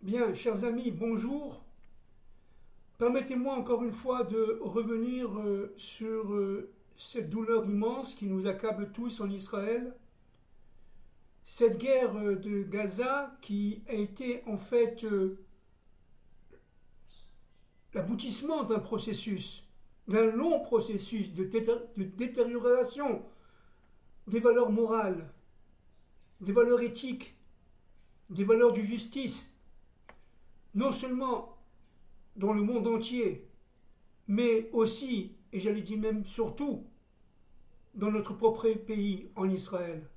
Bien, chers amis, bonjour. Permettez-moi encore une fois de revenir sur cette douleur immense qui nous accable tous en Israël. Cette guerre de Gaza qui a été en fait l'aboutissement d'un long processus de détérioration des valeurs morales, des valeurs éthiques, des valeurs de justice, non seulement dans le monde entier, mais aussi, et j'allais dire même surtout, dans notre propre pays, en Israël.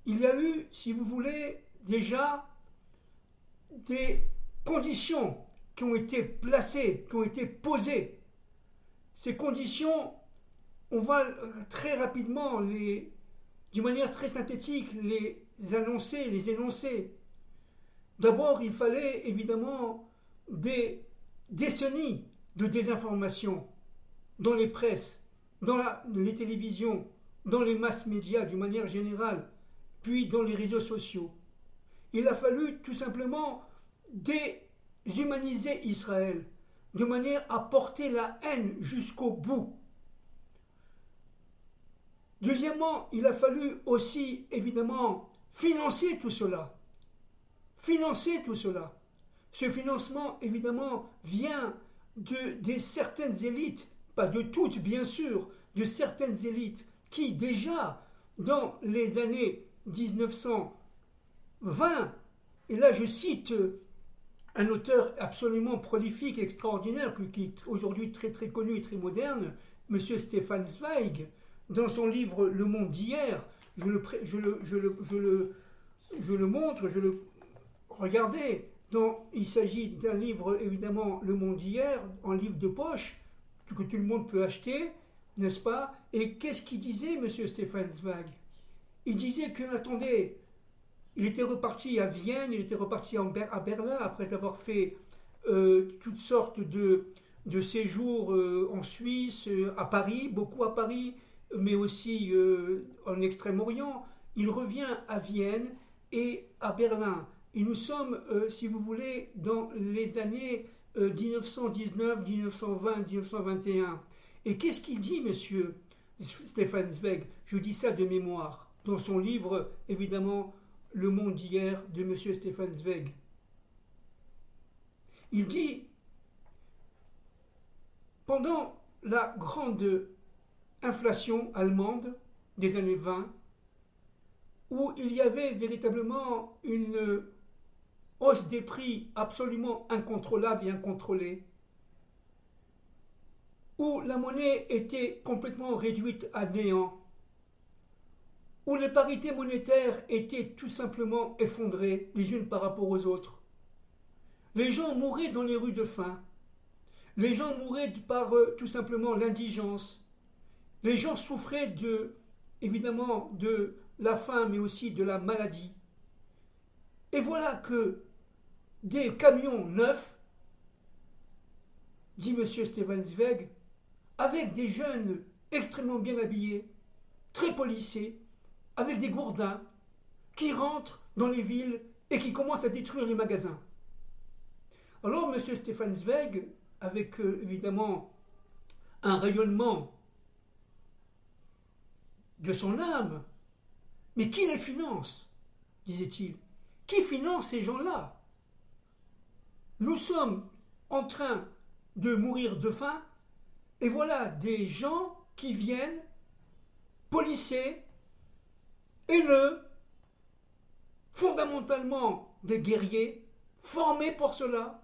Il y a eu, si vous voulez, déjà des conditions qui ont été placées, qui ont été posées. Ces conditions, on va très rapidement, d'une manière très synthétique, les annoncer, les énoncer. D'abord, il fallait évidemment des décennies de désinformation dans les presses, les télévisions, dans les masses médias d'une manière générale, puis dans les réseaux sociaux. Il a fallu tout simplement déshumaniser Israël, de manière à porter la haine jusqu'au bout. Deuxièmement, il a fallu aussi, évidemment, financer tout cela. Financer tout cela. Ce financement, évidemment, vient de certaines élites, pas de toutes bien sûr, de certaines élites qui déjà dans les années 1920, et là je cite un auteur absolument prolifique, extraordinaire, qui est aujourd'hui très très connu et très moderne, M. Stefan Zweig, dans son livre Le Monde d'hier, je le montre, regardez, il s'agit d'un livre, évidemment, Le Monde d'hier, en livre de poche, que tout le monde peut acheter, n'est-ce pas? Et qu'est-ce qu'il disait, M. Stefan Zweig? Il disait que, attendez, il était reparti à Vienne, il était reparti à Berlin, après avoir fait toutes sortes de séjours en Suisse, à Paris, beaucoup à Paris, mais aussi en Extrême-Orient. Il revient à Vienne et à Berlin. Et nous sommes, si vous voulez, dans les années 1919, 1920, 1921. Et qu'est-ce qu'il dit, monsieur Stefan Zweig? Je dis ça de mémoire, dans son livre, évidemment, Le Monde d'hier, de monsieur Stefan Zweig. Il dit, pendant la grande inflation allemande des années 20, où il y avait véritablement une hausse des prix absolument incontrôlable et incontrôlée, où la monnaie était complètement réduite à néant, où les parités monétaires étaient tout simplement effondrées les unes par rapport aux autres. Les gens mouraient dans les rues de faim. Les gens mouraient par tout simplement l'indigence. Les gens souffraient évidemment de la faim, mais aussi de la maladie. Et voilà que des camions neufs, dit M. Stefan Zweig, avec des jeunes extrêmement bien habillés, très policés, avec des gourdins, qui rentrent dans les villes et qui commencent à détruire les magasins. Alors M. Stefan Zweig, avec évidemment un rayonnement de son âme, mais qui les finance, disait-il? Qui finance ces gens-là? Nous sommes en train de mourir de faim, et voilà des gens qui viennent, policés, haineux, fondamentalement des guerriers, formés pour cela,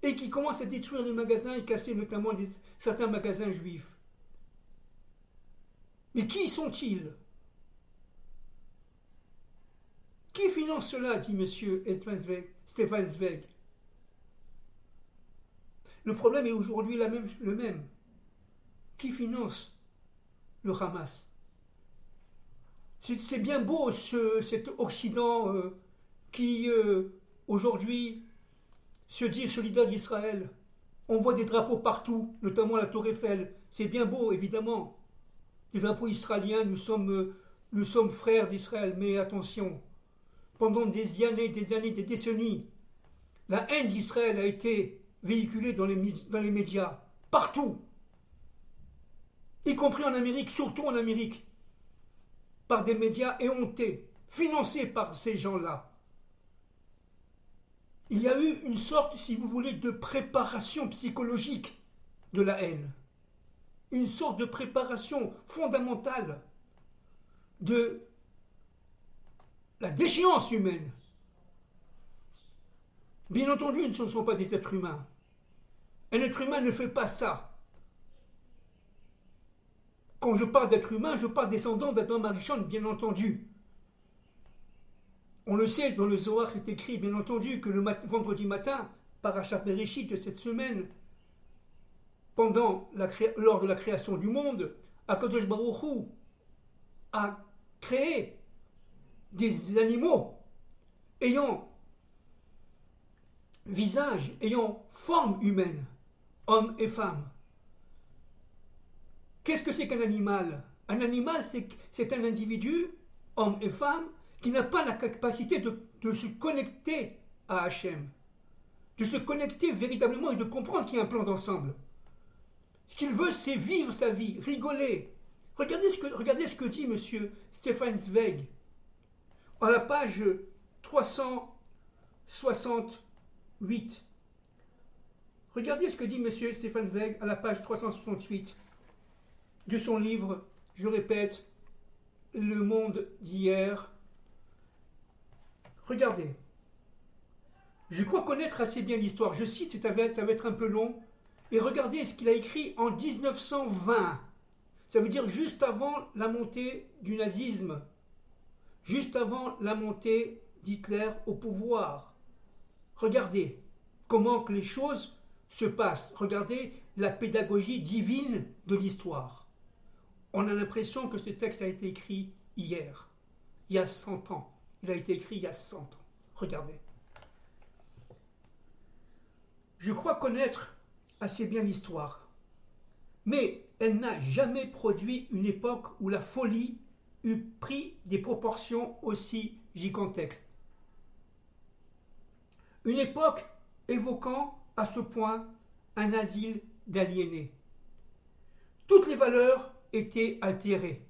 et qui commencent à détruire les magasins et casser notamment certains magasins juifs. Mais qui sont-ils? Qui finance cela, dit M. Stefan Zweig. Le problème est aujourd'hui le même. Qui finance le Hamas? C'est bien beau cet Occident qui aujourd'hui se dit solidaire d'Israël. On voit des drapeaux partout, notamment la Tour Eiffel. C'est bien beau, évidemment. Des drapeaux israéliens, nous sommes frères d'Israël. Mais attention, pendant des années, des décennies, La haine d'Israël a été véhiculée dans les médias, partout, y compris en Amérique, surtout en Amérique, par des médias éhontés, financés par ces gens-là. Il y a eu une sorte, si vous voulez, de préparation psychologique de la haine. Une sorte de préparation fondamentale de la déchéance humaine. Bien entendu, ce ne sont pas des êtres humains. Un être humain ne fait pas ça. Quand je parle d'être humain, je parle descendant d'Adam Arishon, bien entendu. On le sait, dans le Zohar, c'est écrit, bien entendu, que le vendredi matin, Parashat Bereshit de cette semaine, lors de la création du monde, Akadosh Baruch Hu a créé des animaux ayant visage, ayant forme humaine, hommes et femmes. Qu'est-ce que c'est qu'un animal? Un animal, c'est un individu, homme et femme, qui n'a pas la capacité de se connecter à Hachem, de se connecter véritablement et de comprendre qu'il y a un plan d'ensemble. Ce qu'il veut, c'est vivre sa vie, rigoler. Regardez ce que dit M. Stefan Zweig à la page 368. Regardez ce que dit M. Stefan Zweig à la page 368 de son livre, je répète, Le monde d'hier. Regardez. Je crois connaître assez bien l'histoire. Je cite, ça va être un peu long. Et regardez ce qu'il a écrit en 1920. Ça veut dire juste avant la montée du nazisme. Juste avant la montée d'Hitler au pouvoir. Regardez comment que les choses se passent. Regardez la pédagogie divine de l'histoire. On a l'impression que ce texte a été écrit hier, il y a 100 ans. Il a été écrit il y a 100 ans. Regardez. Je crois connaître assez bien l'histoire, mais elle n'a jamais produit une époque où la folie eût pris des proportions aussi gigantesques. Une époque évoquant à ce point un asile d'aliénés. Toutes les valeurs étaient altérées,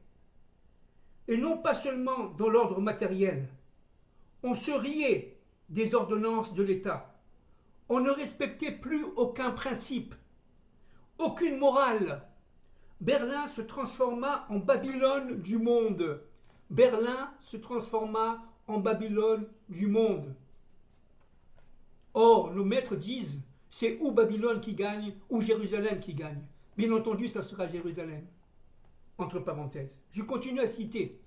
et non pas seulement dans l'ordre matériel. On se riait des ordonnances de l'État. On ne respectait plus aucun principe, aucune morale. Berlin se transforma en Babylone du monde. Berlin se transforma en Babylone du monde. Or, nos maîtres disent, c'est ou Babylone qui gagne, ou Jérusalem qui gagne. Bien entendu, ça sera Jérusalem. Entre parenthèses. Je continue à citer.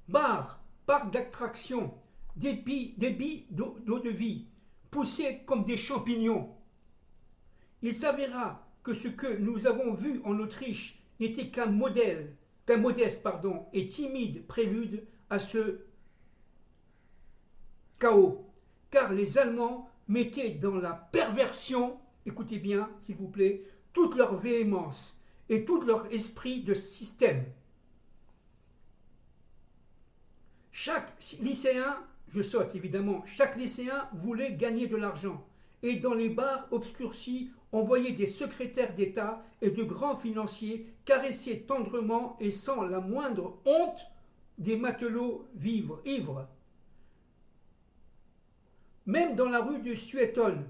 Bars, parcs d'attractions, débits d'eau de vie, poussés comme des champignons. Il s'avéra que ce que nous avons vu en Autriche n'était qu'un modeste et timide prélude à ce chaos, car les Allemands mettaient dans la perversion, écoutez bien s'il vous plaît, toute leur véhémence et tout leur esprit de système. Chaque lycéen, je saute évidemment, chaque lycéen voulait gagner de l'argent. Et dans les bars obscurcis, on voyait des secrétaires d'État et de grands financiers caresser tendrement et sans la moindre honte des matelots ivres. Même dans la rue de Suétone,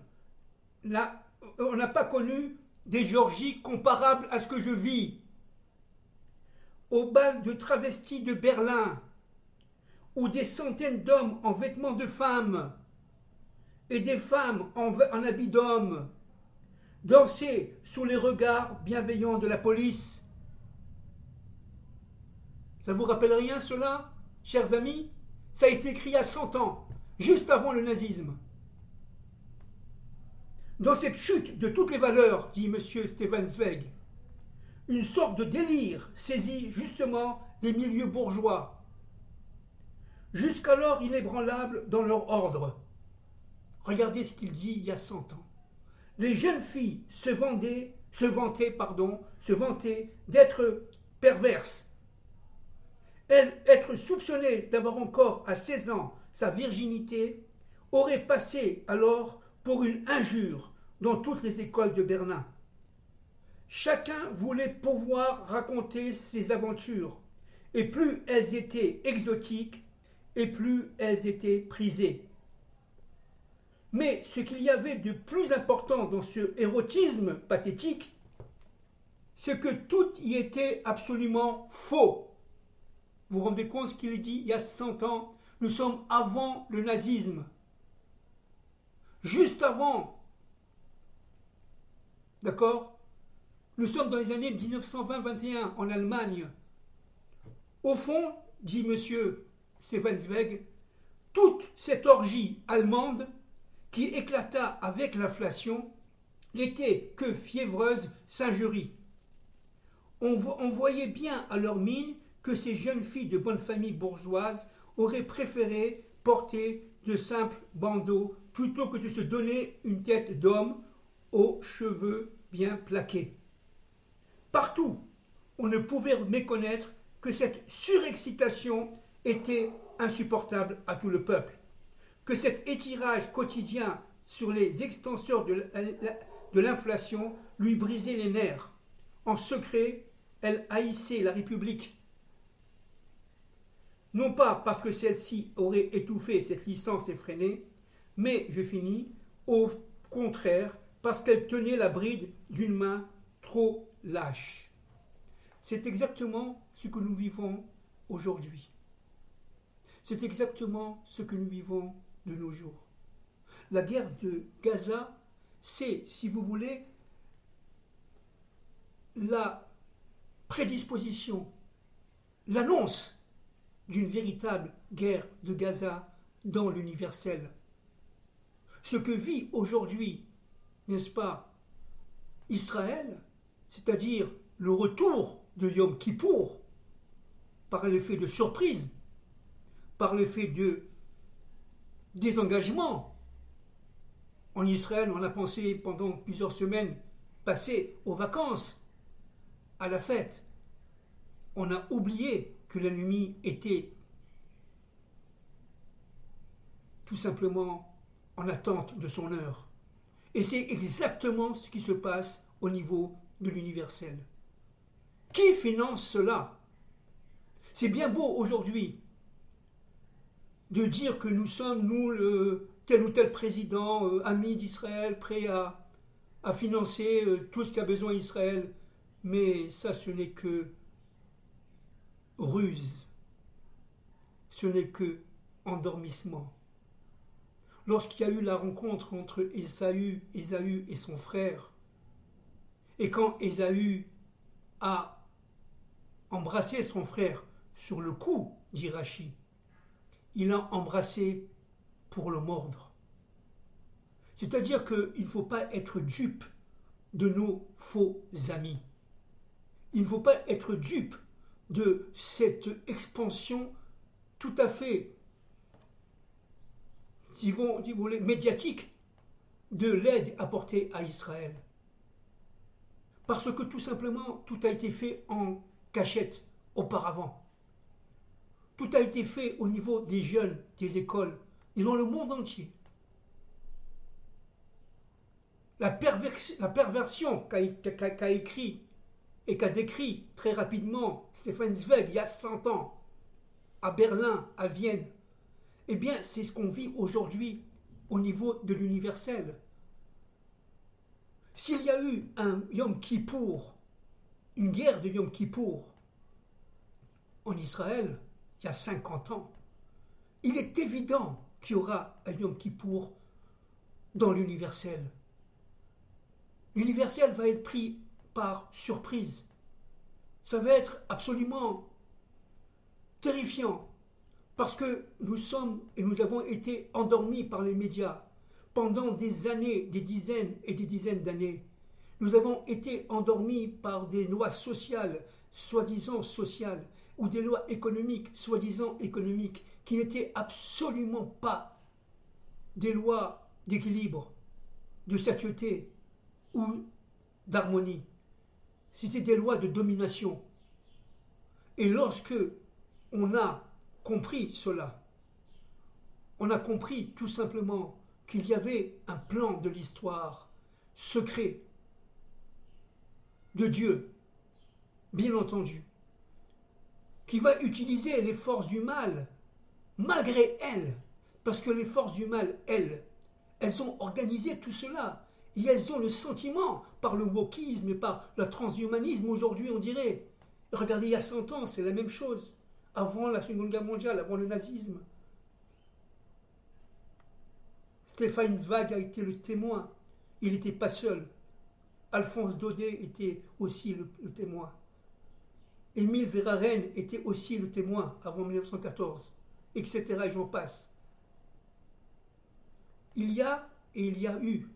on n'a pas connu des orgies comparables à ce que je vis. Au bal de travestis de Berlin, où des centaines d'hommes en vêtements de femmes et des femmes en habits d'hommes dansaient sous les regards bienveillants de la police. Ça vous rappelle rien cela, chers amis? Ça a été écrit il y a 100 ans, juste avant le nazisme. Dans cette chute de toutes les valeurs, dit M. Stefan Zweig, une sorte de délire saisit justement les milieux bourgeois, jusqu'alors inébranlables dans leur ordre. Regardez ce qu'il dit il y a 100 ans. Les jeunes filles se vantaient d'être perverses. Être soupçonnées d'avoir encore à 16 ans sa virginité, aurait passé alors pour une injure dans toutes les écoles de Berlin. Chacun voulait pouvoir raconter ses aventures, et plus elles étaient exotiques, et plus elles étaient prisées. Mais ce qu'il y avait de plus important dans ce érotisme pathétique, c'est que tout y était absolument faux. Vous vous rendez compte ce qu'il est dit il y a 100 ans? Nous sommes avant le nazisme. Juste avant. D'accord? Nous sommes dans les années 1920-21 en Allemagne. Au fond, dit M. Stefan Zweig, toute cette orgie allemande qui éclata avec l'inflation n'était que fiévreuse singerie. On voyait bien à leur mine que ces jeunes filles de bonne famille bourgeoise auraient préféré porter de simples bandeaux plutôt que de se donner une tête d'homme aux cheveux bien plaqués. Partout, on ne pouvait méconnaître que cette surexcitation était insupportable à tout le peuple, que cet étirage quotidien sur les extenseurs de l'inflation lui brisait les nerfs. En secret, elle haïssait la République. Non pas parce que celle-ci aurait étouffé cette licence effrénée, mais, je finis, au contraire, parce qu'elle tenait la bride d'une main trop lâche. C'est exactement ce que nous vivons aujourd'hui. C'est exactement ce que nous vivons de nos jours. La guerre de Gaza, c'est, si vous voulez, la prédisposition, l'annonce d'une véritable guerre de Gaza dans l'universel. Ce que vit aujourd'hui, n'est-ce pas, Israël, c'est-à-dire le retour de Yom Kippour, par l'effet de surprise, par l'effet de désengagement. En Israël, on a pensé pendant plusieurs semaines passer aux vacances, à la fête. On a oublié que l'ennemi était tout simplement en attente de son heure. Et c'est exactement ce qui se passe au niveau de l'universel. Qui finance cela? C'est bien beau aujourd'hui de dire que nous sommes, nous, tel ou tel président, ami d'Israël, prêt à financer tout ce qu'a besoin Israël. Mais ça, ce n'est que ruse. Ce n'est que endormissement. Lorsqu'il y a eu la rencontre entre Ésaü et son frère, et quand Ésaü a embrassé son frère sur le cou, dit Rachi, il l'a embrassé pour le mordre. C'est-à-dire qu'il ne faut pas être dupe de nos faux amis. Il ne faut pas être dupe de cette expansion tout à fait, si vous voulez, médiatique de l'aide apportée à Israël. Parce que tout simplement, tout a été fait en cachette auparavant. Tout a été fait au niveau des jeunes, des écoles, et dans le monde entier. La perversion qu'a écrit et qu'a décrit très rapidement Stefan Zweig il y a 100 ans, à Berlin, à Vienne, eh bien, c'est ce qu'on vit aujourd'hui au niveau de l'universel. S'il y a eu un Yom Kippour, une guerre de Yom Kippour en Israël, il y a 50 ans, il est évident qu'il y aura un Yom Kippour dans l'universel. L'universel va être pris par surprise. Ça va être absolument terrifiant parce que nous sommes et nous avons été endormis par les médias pendant des années, des dizaines et des dizaines d'années. Nous avons été endormis par des lois sociales, soi-disant sociales, ou des lois économiques, soi-disant économiques, qui n'étaient absolument pas des lois d'équilibre, de satiété ou d'harmonie. C'était des lois de domination. Et lorsque on a compris cela, on a compris tout simplement qu'il y avait un plan de l'histoire secret de Dieu, bien entendu, qui va utiliser les forces du mal, malgré elles, parce que les forces du mal, elles ont organisé tout cela, et elles ont le sentiment, par le wokisme et par le transhumanisme aujourd'hui on dirait. Regardez, il y a 100 ans, c'est la même chose, avant la Seconde Guerre mondiale, avant le nazisme. Stefan Zweig a été le témoin, il n'était pas seul. Alphonse Daudet était aussi le témoin. Émile Verhaeren était aussi le témoin avant 1914, etc. Et j'en passe. Il y a et il y a eu,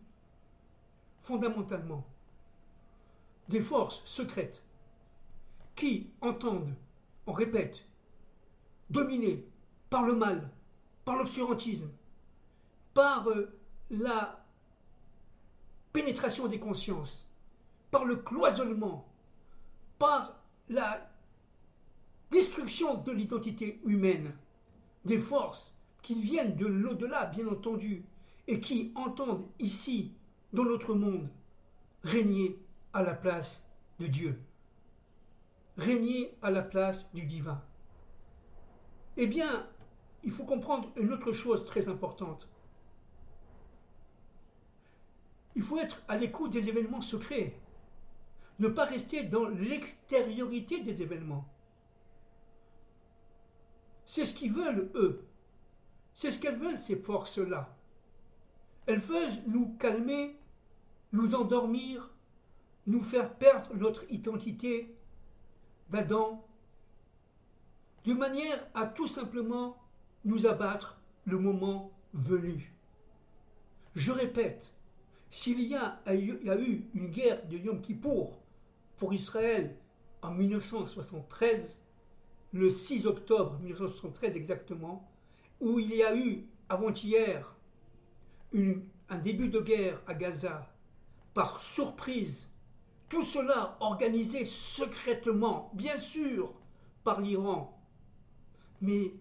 fondamentalement, des forces secrètes qui entendent, on répète, dominer par le mal, par l'obscurantisme, par la pénétration des consciences, par le cloisonnement, par la destruction de l'identité humaine, des forces qui viennent de l'au-delà, bien entendu, et qui entendent ici, dans notre monde, régner à la place de Dieu, régner à la place du divin. Eh bien, il faut comprendre une autre chose très importante. Il faut être à l'écoute des événements secrets, ne pas rester dans l'extériorité des événements. C'est ce qu'ils veulent, eux. C'est ce qu'elles veulent, ces forces-là. Elles veulent nous calmer, nous endormir, nous faire perdre notre identité d'Adam, de manière à tout simplement nous abattre le moment venu. Je répète, s'il y a eu une guerre de Yom Kippour pour Israël en 1973, le 6 octobre 1973 exactement, où il y a eu avant-hier un début de guerre à Gaza par surprise, tout cela organisé secrètement, bien sûr, par l'Iran. Mais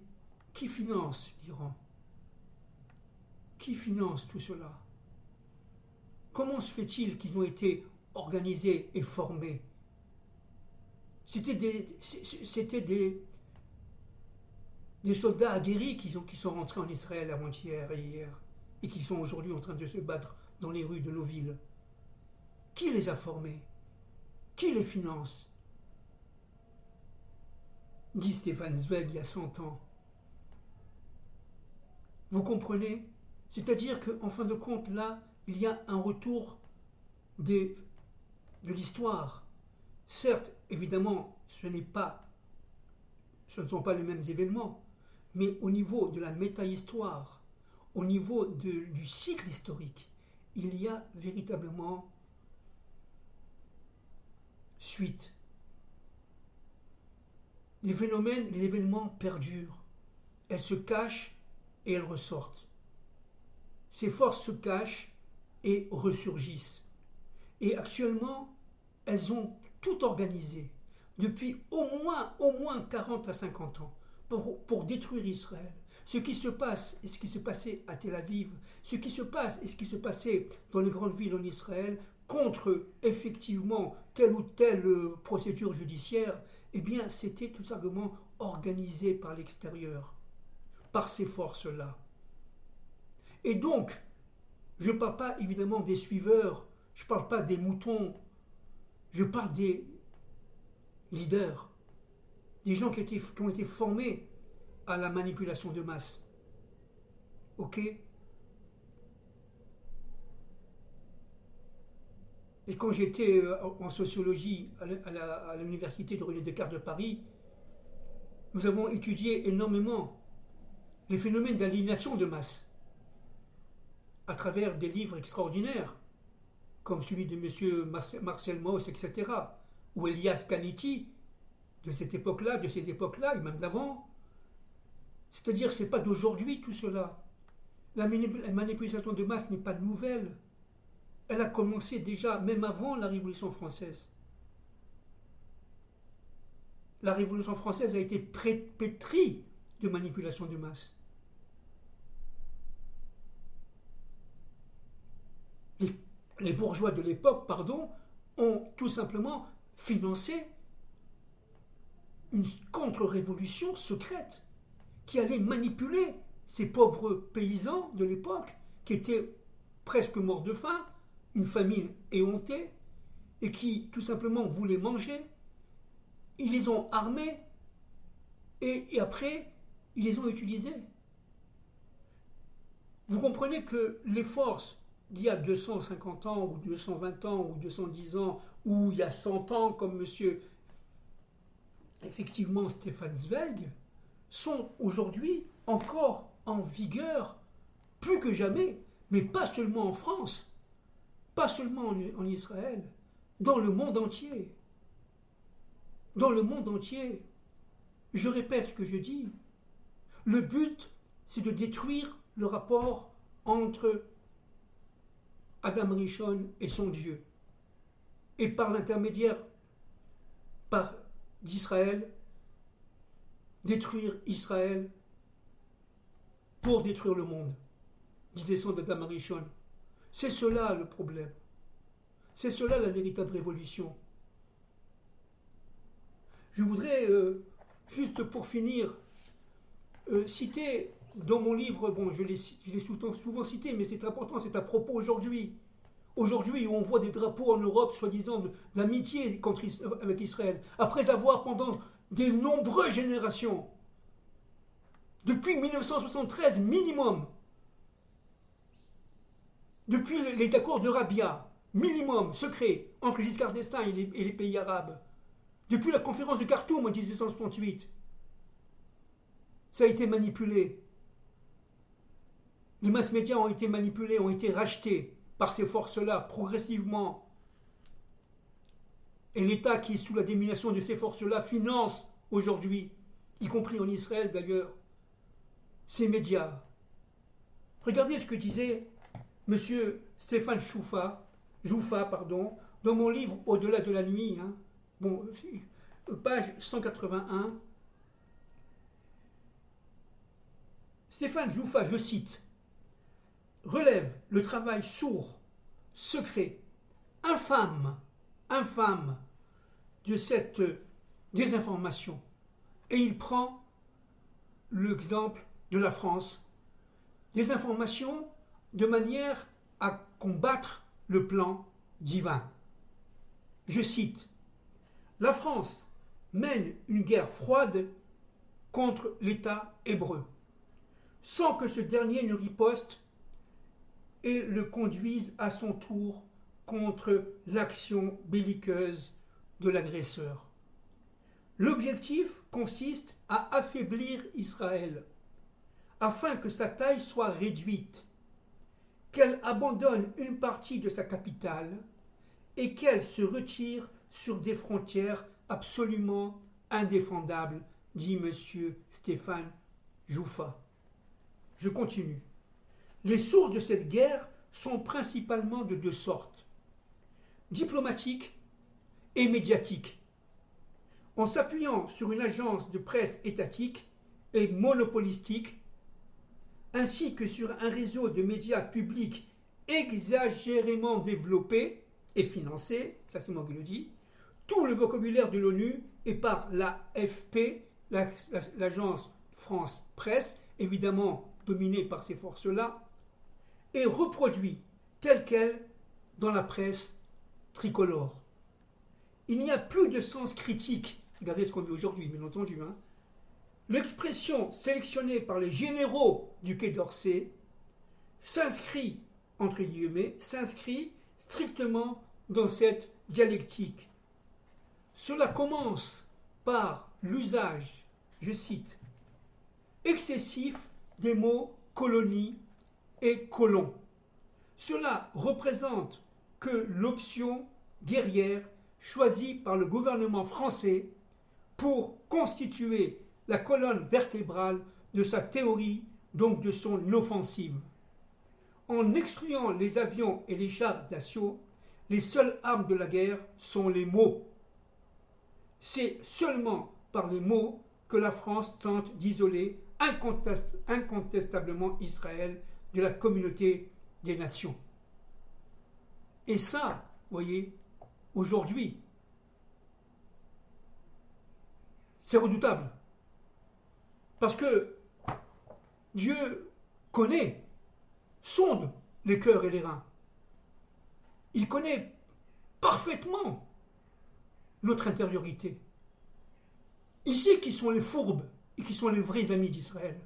qui finance l'Iran? Qui finance tout cela? Comment se fait-il qu'ils ont été organisés et formés? C'était des soldats aguerris qui sont rentrés en Israël avant-hier et hier, et qui sont aujourd'hui en train de se battre dans les rues de nos villes. Qui les a formés? Qui les finance? Dit Stefan Zweig il y a 100 ans. Vous comprenez? C'est-à-dire qu'en fin de compte, là, il y a un retour de l'histoire. Certes, évidemment, ce ne sont pas les mêmes événements, mais au niveau de la méta-histoire, au niveau du cycle historique, il y a véritablement suite. Les événements perdurent. Elles se cachent et elles ressortent. Ces forces se cachent et ressurgissent. Et actuellement, elles ont tout organisé depuis au moins 40 à 50 ans pour détruire Israël. Ce qui se passe et ce qui se passait à Tel Aviv, ce qui se passe et ce qui se passait dans les grandes villes en Israël contre effectivement telle ou telle procédure judiciaire, eh bien c'était tout simplement organisé par l'extérieur, par ces forces-là. Et donc, je ne parle pas évidemment des suiveurs, je ne parle pas des moutons, je parle des leaders, des gens qui ont été formés à la manipulation de masse. Ok? Et quand j'étais en sociologie à l'université de René Descartes de Paris, nous avons étudié énormément les phénomènes d'aliénation de masse à travers des livres extraordinaires, comme celui de M. Marcel Mauss, etc., ou Elias Canetti, de cette époque-là, de ces époques-là, et même d'avant. C'est-à-dire que ce n'est pas d'aujourd'hui tout cela. La manipulation de masse n'est pas nouvelle. Elle a commencé déjà, même avant la Révolution française. La Révolution française a été pétrie de manipulation de masse. les bourgeois de l'époque, pardon, ont tout simplement financé une contre-révolution secrète qui allait manipuler ces pauvres paysans de l'époque qui étaient presque morts de faim, une famine éhontée, et qui tout simplement voulaient manger. Ils les ont armés et après, ils les ont utilisés. Vous comprenez que les forces d'il y a 250 ans, ou 220 ans, ou 210 ans, ou il y a 100 ans, comme monsieur, effectivement, Stefan Zweig, sont aujourd'hui encore en vigueur, plus que jamais, mais pas seulement en France, pas seulement en Israël, dans le monde entier. Dans le monde entier. Je répète ce que je dis. Le but, c'est de détruire le rapport entre Adam Rishon et son Dieu. Et par l'intermédiaire d'Israël, détruire Israël pour détruire le monde, disait son Adam Rishon. C'est cela le problème. C'est cela la véritable révolution. Je voudrais, juste pour finir, citer dans mon livre, bon, je l'ai souvent cité, mais c'est important, c'est à propos aujourd'hui. Aujourd'hui, où on voit des drapeaux en Europe, soi-disant d'amitié avec Israël, après avoir, pendant de nombreuses générations, depuis 1973 minimum, depuis les accords de Rabia, minimum, secret, entre Giscard d'Estaing et les pays arabes, depuis la conférence de Khartoum en 1868, ça a été manipulé. Les mass médias ont été manipulés, ont été rachetés par ces forces-là, progressivement. Et l'État qui est sous la domination de ces forces-là finance aujourd'hui, y compris en Israël d'ailleurs, ces médias. Regardez ce que disait M. Stéphane Jouffat, dans mon livre Au-delà de la nuit, hein, bon, page 181. Stéphane Jouffat, je cite, relève le travail sourd, secret, infâme de cette désinformation. Et il prend l'exemple de la France. Désinformation de manière à combattre le plan divin. Je cite, la France mène une guerre froide contre l'État hébreu, sans que ce dernier ne riposte et le conduise à son tour contre l'action belliqueuse de l'agresseur. L'objectif consiste à affaiblir Israël, afin que sa taille soit réduite, qu'elle abandonne une partie de sa capitale et qu'elle se retire sur des frontières absolument indéfendables, dit M. Stéphane Jouffat. Je continue. Les sources de cette guerre sont principalement de deux sortes, diplomatiques et médiatiques. En s'appuyant sur une agence de presse étatique et monopolistique, ainsi que sur un réseau de médias publics exagérément développé et financé, ça c'est moi qui le dis, tout le vocabulaire de l'ONU est par l'AFP, l'agence France Presse, évidemment dominée par ces forces-là, et reproduit tel quel dans la presse tricolore. Il n'y a plus de sens critique, regardez ce qu'on vit aujourd'hui, bien entendu, hein. L'expression sélectionnée par les généraux du Quai d'Orsay s'inscrit, entre guillemets, strictement dans cette dialectique. Cela commence par l'usage, je cite, excessif des mots colonie et colon. Cela représente que l'option guerrière choisie par le gouvernement français pour constituer la colonne vertébrale de sa théorie, donc de son offensive. En excluant les avions et les chars d'assaut, les seules armes de la guerre sont les mots. C'est seulement par les mots que la France tente d'isoler incontestablement Israël de la communauté des nations. Et ça, vous voyez, aujourd'hui, c'est redoutable. Parce que Dieu connaît, sonde les cœurs et les reins. Il connaît parfaitement notre intériorité. Il sait qui sont les fourbes et qui sont les vrais amis d'Israël.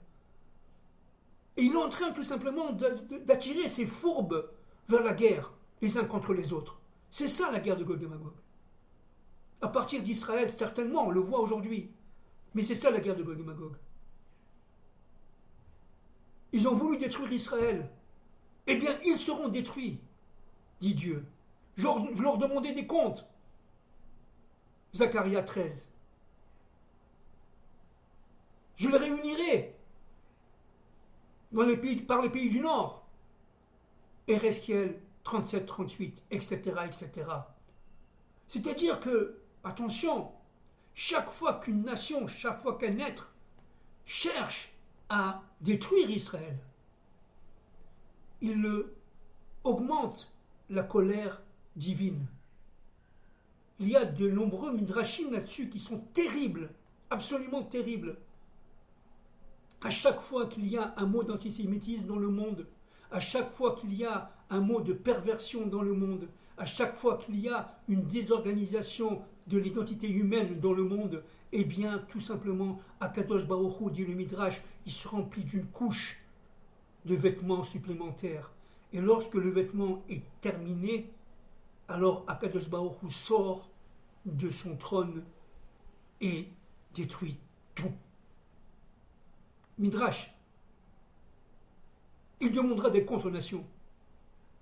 Et il est en train tout simplement d'attirer ces fourbes vers la guerre, les uns contre les autres. C'est ça la guerre de Gog et Magog. À partir d'Israël, certainement, on le voit aujourd'hui. Mais c'est ça la guerre de Gog et Magog. Ils ont voulu détruire Israël. Eh bien, ils seront détruits, dit Dieu. Je leur demandais des comptes. Zacharia 13. Je les réunirai par les pays du Nord. Ereskiel 37, 38, etc., etc. C'est-à-dire que, attention, chaque fois qu'une nation, chaque fois qu'un être cherche à détruire Israël, il augmente la colère divine. Il y a de nombreux midrashim là-dessus qui sont terribles, absolument terribles. À chaque fois qu'il y a un mot d'antisémitisme dans le monde, à chaque fois qu'il y a un mot de perversion dans le monde, à chaque fois qu'il y a une désorganisation de l'identité humaine dans le monde, eh bien, tout simplement, Akadosh Baruch Hu, dit le Midrash, il se remplit d'une couche de vêtements supplémentaires. Et lorsque le vêtement est terminé, alors Akadosh Baruch Hu sort de son trône et détruit tout. Midrash. Il demandera des comptes aux nations.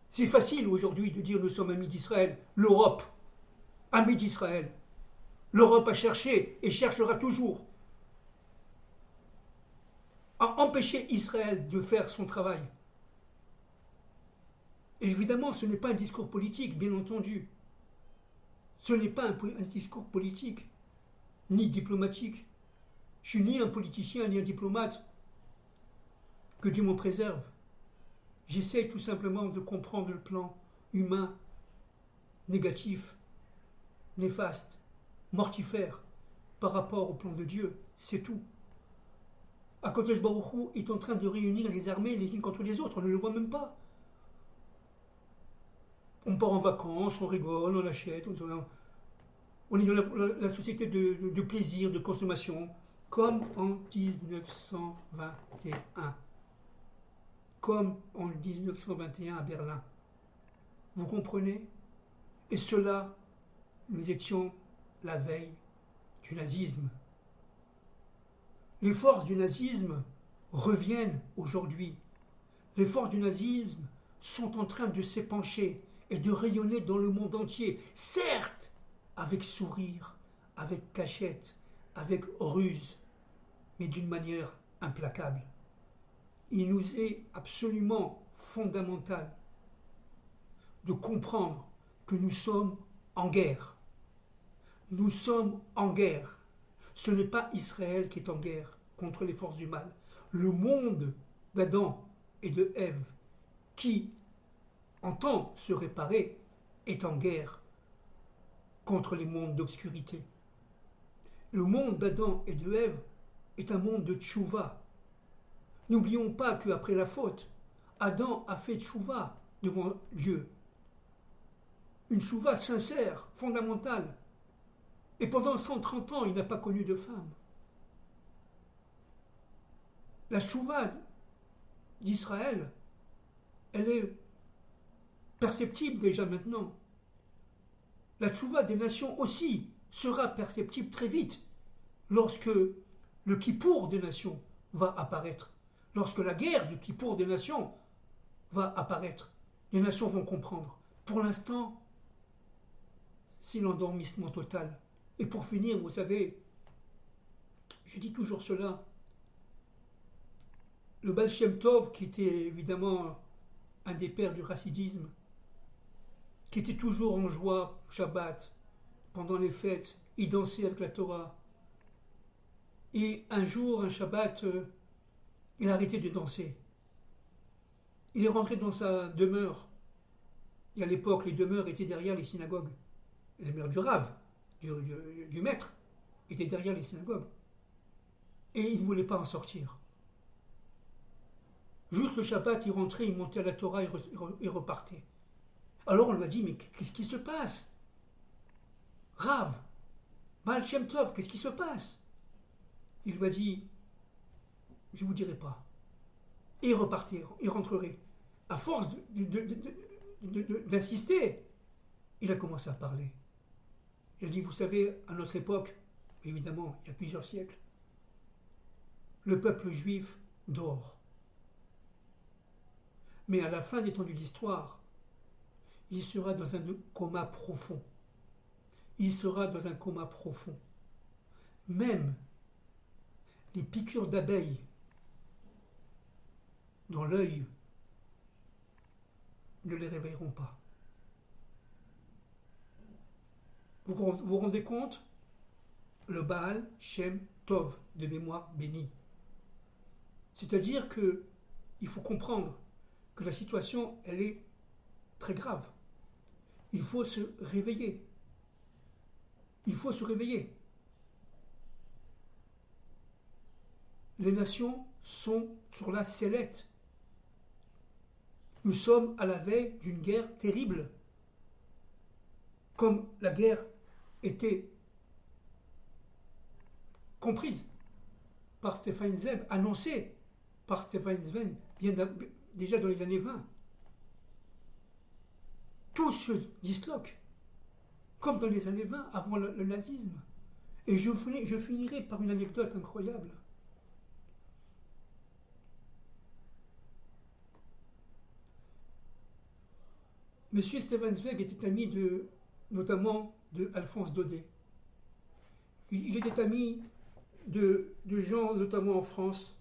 C'est facile aujourd'hui de dire nous sommes amis d'Israël, l'Europe, amis d'Israël. L'Europe a cherché et cherchera toujours à empêcher Israël de faire son travail. Et évidemment, ce n'est pas un discours politique, bien entendu. Ce n'est pas un discours politique, ni diplomatique. Je suis ni un politicien, ni un diplomate. Que Dieu m'en préserve. J'essaie tout simplement de comprendre le plan humain, négatif, néfaste, mortifère, par rapport au plan de Dieu. C'est tout. Akadosh Baruch Hu est en train de réunir les armées les unes contre les autres. On ne le voit même pas. On part en vacances, on rigole, on achète, on est dans la société de plaisir, de consommation, comme en 1921. Comme en 1921 à Berlin. Vous comprenez? Et cela, nous étions la veille du nazisme. Les forces du nazisme reviennent aujourd'hui. Les forces du nazisme sont en train de s'épancher et de rayonner dans le monde entier, certes avec sourire, avec cachette, avec ruse, mais d'une manière implacable. Il nous est absolument fondamental de comprendre que nous sommes en guerre. Nous sommes en guerre. Ce n'est pas Israël qui est en guerre contre les forces du mal. Le monde d'Adam et de Ève, qui entend se réparer, est en guerre contre les mondes d'obscurité. Le monde d'Adam et de Ève est un monde de tchouva. N'oublions pas qu'après la faute, Adam a fait tchouva devant Dieu. Une tchouva sincère, fondamentale. Et pendant 130 ans, il n'a pas connu de femme. La tchouva d'Israël, elle est perceptible déjà maintenant. La tchouva des nations aussi sera perceptible très vite lorsque le Kippour des nations va apparaître. Lorsque la guerre du Kippour des nations va apparaître, les nations vont comprendre. Pour l'instant, c'est l'endormissement total. Et pour finir, vous savez, je dis toujours cela, le Baal Shem Tov, qui était évidemment un des pères du chassidisme, qui était toujours en joie, Shabbat, pendant les fêtes, il dansait avec la Torah. Et un jour, un Shabbat, il a arrêté de danser. Il est rentré dans sa demeure Et à l'époque, les demeures étaient derrière les synagogues. Les demeures du Rav, du maître, étaient derrière les synagogues. Et ils ne voulaient pas en sortir. Juste le Shabbat, il rentrait, il montait à la Torah et repartait. Alors on lui a dit, mais qu'est-ce qui se passe? Rav, Baal Shem Tov, qu'est-ce qui se passe? Il lui a dit, je ne vous dirai pas. Et il repartait, il rentrerait. À force d'insister, il a commencé à parler. Il a dit, vous savez, à notre époque, évidemment, il y a plusieurs siècles, le peuple juif dort. Mais à la fin des temps de l'histoire, il sera dans un coma profond. Il sera dans un coma profond. Même les piqûres d'abeilles dans l'œil ne les réveilleront pas. Vous vous rendez compte? Le Baal Shem Tov, de mémoire bénie. C'est-à-dire que il faut comprendre que la situation, elle est très grave. Il faut se réveiller. Il faut se réveiller. Les nations sont sur la sellette. Nous sommes à la veille d'une guerre terrible. Comme la guerre était comprise par Stéphane Zweig, annoncée par Stéphane Zweig déjà dans les années 20. Tout se disloque, comme dans les années 20, avant le nazisme. Et je finirai par une anecdote incroyable. Monsieur Stéphane Zweig était ami notamment de Alphonse Daudet. Il était ami de gens, notamment en France,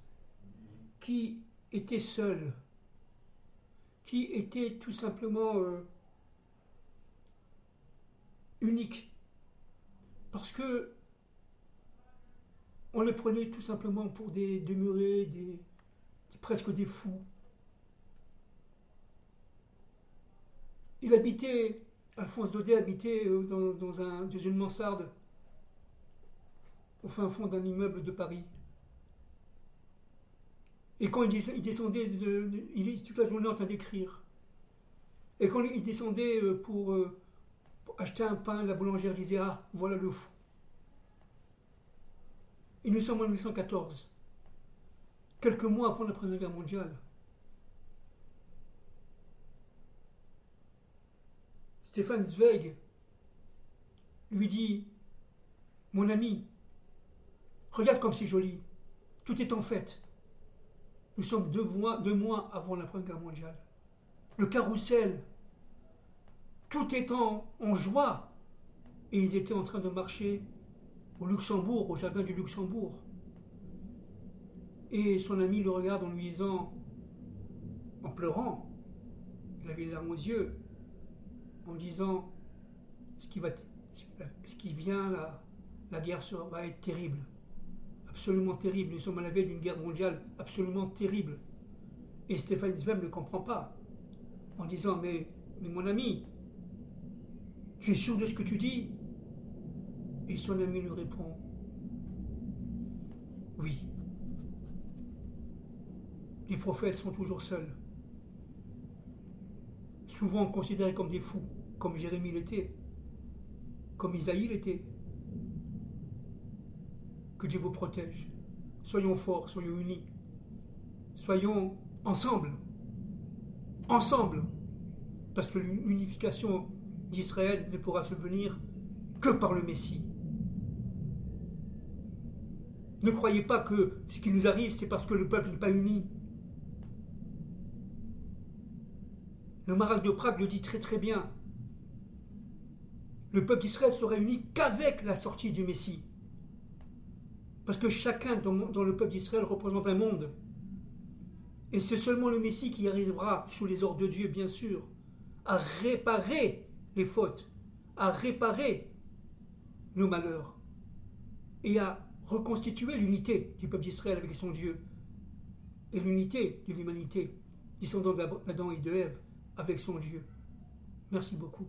qui étaient seuls, qui étaient tout simplement uniques, parce que on les prenait tout simplement pour des demeurés, presque des fous. Alphonse Daudet habitait dans une mansarde au fin fond d'un immeuble de Paris. Et quand il descendait, il est toute la journée en train d'écrire. Et quand il descendait pour acheter un pain, la boulangère disait, ah, voilà le fou. Et nous sommes en 1914, quelques mois avant la Première Guerre mondiale. Stéphane Zweig lui dit, mon ami, regarde comme c'est joli, tout est en fête. Nous sommes 2 mois avant la Première Guerre mondiale. Le carrousel, tout est en joie. Et ils étaient en train de marcher au Luxembourg, au jardin du Luxembourg. Et son ami le regarde en lui disant, en pleurant, il avait les larmes aux yeux, en disant, ce qui vient là, la guerre va être terrible. Absolument terrible. Nous sommes à la veille d'une guerre mondiale absolument terrible. Et Stéphane Zweig ne comprend pas. En disant, mais mon ami, tu es sûr de ce que tu dis? Et son ami lui répond, oui. Les prophètes sont toujours seuls. Souvent considérés comme des fous, comme Jérémie l'était, comme Isaïe l'était. Que Dieu vous protège. Soyons forts, soyons unis. Soyons ensemble. Ensemble. Parce que l'unification d'Israël ne pourra se venir que par le Messie. Ne croyez pas que ce qui nous arrive, c'est parce que le peuple n'est pas uni. Le Maral de Prague le dit très très bien. Le peuple d'Israël sera uni qu'avec la sortie du Messie. Parce que chacun dans le peuple d'Israël représente un monde. Et c'est seulement le Messie qui arrivera, sous les ordres de Dieu bien sûr, à réparer les fautes, à réparer nos malheurs et à reconstituer l'unité du peuple d'Israël avec son Dieu et l'unité de l'humanité, descendant d'Adam et de Ève avec son Dieu. Merci beaucoup.